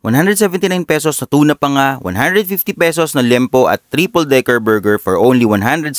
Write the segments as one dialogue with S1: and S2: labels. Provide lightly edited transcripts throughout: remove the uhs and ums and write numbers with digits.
S1: 179 pesos na tuna pa nga, 150 pesos na lempo at triple decker burger for only 179.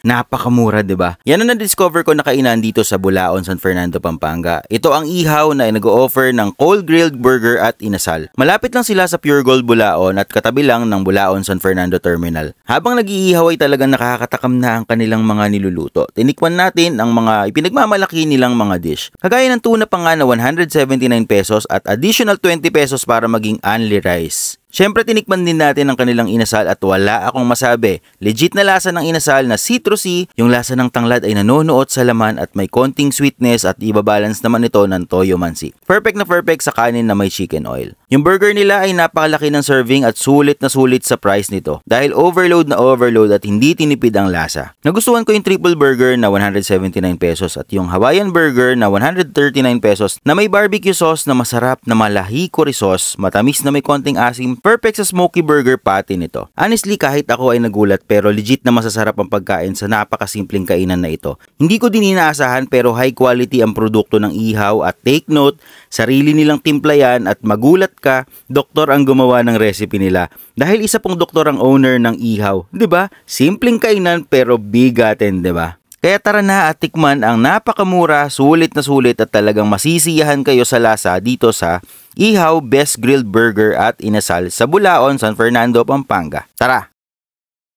S1: Napakamura, 'di ba? Yan ang na-discover ko na kainan dito sa Bulaon, San Fernando, Pampanga. Ito ang ihaw na nag-o-offer ng cold grilled burger at inasal. Malapit lang sila sa Pure Gold Bulaon at katabi lang ng Bulaon San Fernando Terminal. Habang nag-iihaw ay talagang nakakatakam na ang kanilang mga niluluto. Tinikman natin ang mga ipinagmamalaki nilang mga dish. Kagaya ng tuna pa nga na 179 pesos at additional 20 pesos para maging only rice. Siyempre tinikman din natin ang kanilang inasal at wala akong masabi. Legit na lasa ng inasal na citrusy, yung lasa ng tanglad ay nanonood sa laman at may konting sweetness at ibabalance naman ito ng toyo mansi. Perfect na perfect sa kanin na may chicken oil. Yung burger nila ay napakalaki ng serving at sulit na sulit sa price nito dahil overload na overload at hindi tinipid ang lasa. Nagustuhan ko yung triple burger na 179 pesos at yung Hawaiian burger na 139 pesos na may barbecue sauce na masarap na malahi curry sauce, matamis na may konting asim. Perfect sa smoky burger patty nito. Honestly, kahit ako ay nagulat pero legit na masasarap ang pagkain sa napakasimpleng kainan na ito. Hindi ko din inaasahan pero high quality ang produkto ng ihaw at take note, sarili nilang timpla yan at magulat ka, doktor ang gumawa ng recipe nila. Dahil isa pong doktor ang owner ng ihaw. 'Di ba? Simpleng kainan pero bigatin, 'di ba? Kaya tara na at tikman ang napakamura, sulit na sulit at talagang masisiyahan kayo sa lasa dito sa Ihaw Best Grilled Burger at Inasal sa Bulaon, San Fernando, Pampanga. Tara!